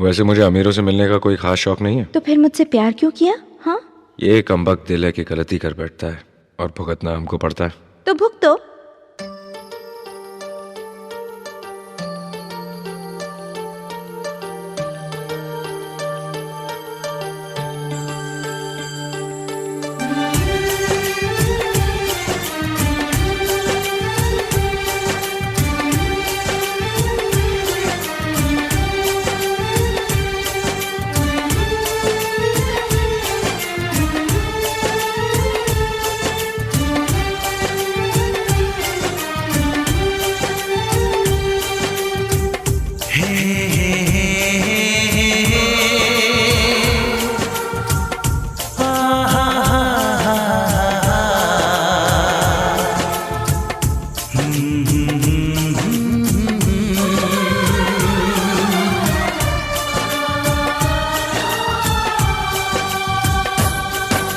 वैसे मुझे अमीरों से मिलने का कोई खास शौक नहीं है। तो फिर मुझसे प्यार क्यों किया? हाँ, ये कमबख्त दिल है कि गलती कर बैठता है और भुगतना हमको पड़ता है। तो भुगतो।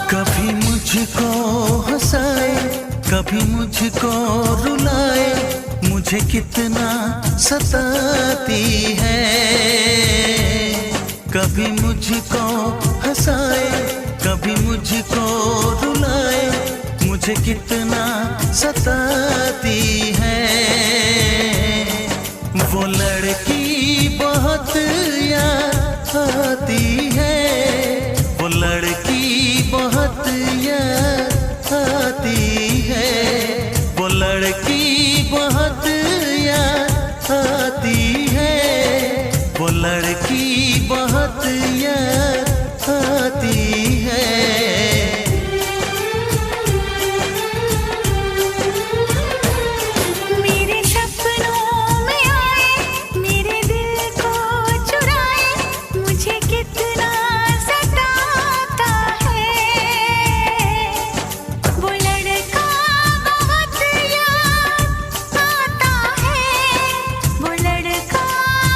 कभी मुझको हंसाए, कभी मुझको रुलाए, मुझे कितना सताती है। कभी मुझको हंसाए, कभी मुझको रुलाए, मुझे कितना सताती है। वो लड़की बहुत याद आती है, वो लड़की बहुत याद आती है, वो लड़की बहुत याद आती है, वो लड़की बहुत याद आती है। मेरे सपनों में आए, मेरे दिल को चुराए, मुझे कितना सताता है। वो लड़का बहुत याद आता है, वो लड़का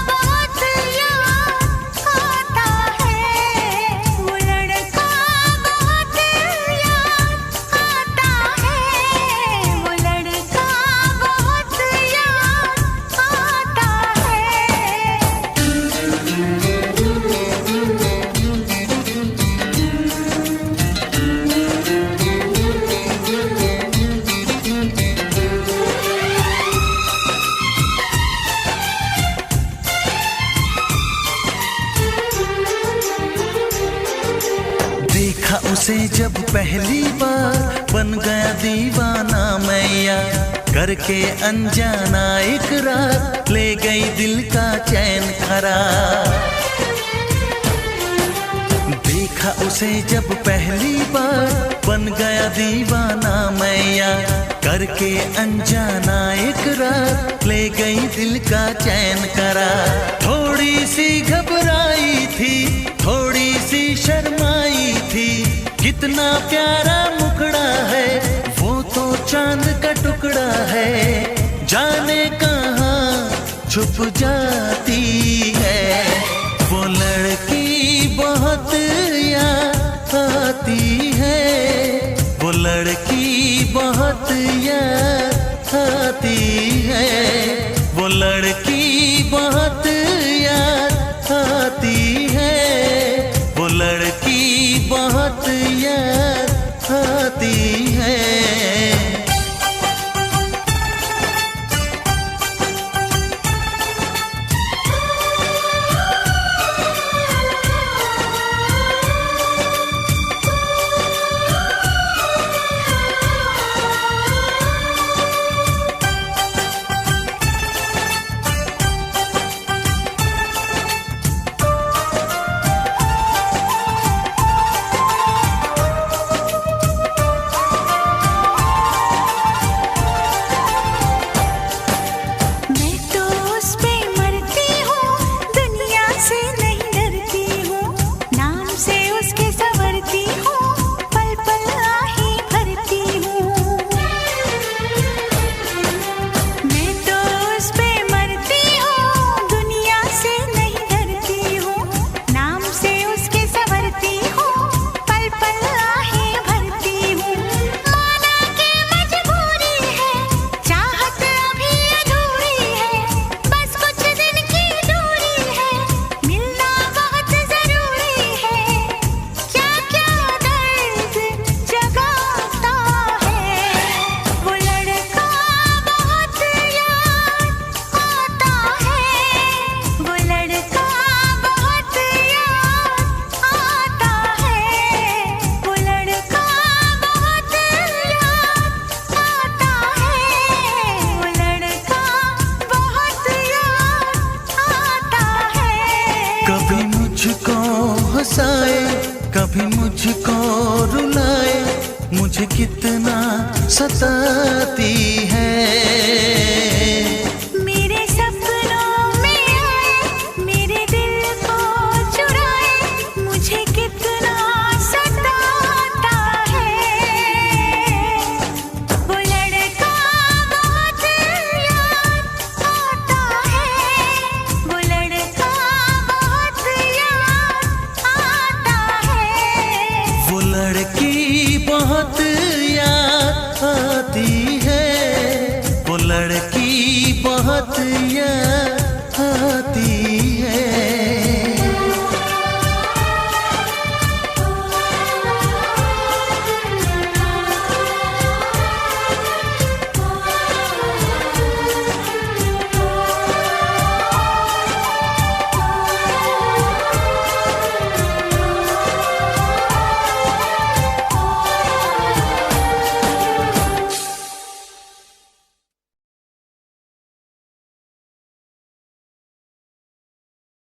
बहुत याद आता है, वो लड़का बहुत याद आता है, वो लड़का बहुत याद आता देखा उसे जब पहली बार, बन गया दीवाना मैया, करके अनजाना इकरार, ले गई दिल का चैन करार। देखा उसे जब पहली बार, बन गया दीवाना मैया, करके अनजाना इकरार, ले गई दिल का चैन करार। थोड़ी सी घबराई थी, थोड़ी सी शर्माई थी, कितना प्यारा मुखड़ा है, वो तो चांद का टुकड़ा है, जाने कहाँ छुप जाती है। वो लड़की बहुत याद आती है, वो लड़की बहुत याद आती है, वो लड़की बहुत याद आती है, वो लड़की बहुत याद आती है। मुझे कितना सताती है। मेरे सपनों में आए, मेरे दिल को चुराए, मुझे कितना सताता है। वो लड़का बहुत याद आता है, वो लड़का बहुत याद आता है। वो लड़की बहुत याद आती है, वो लड़की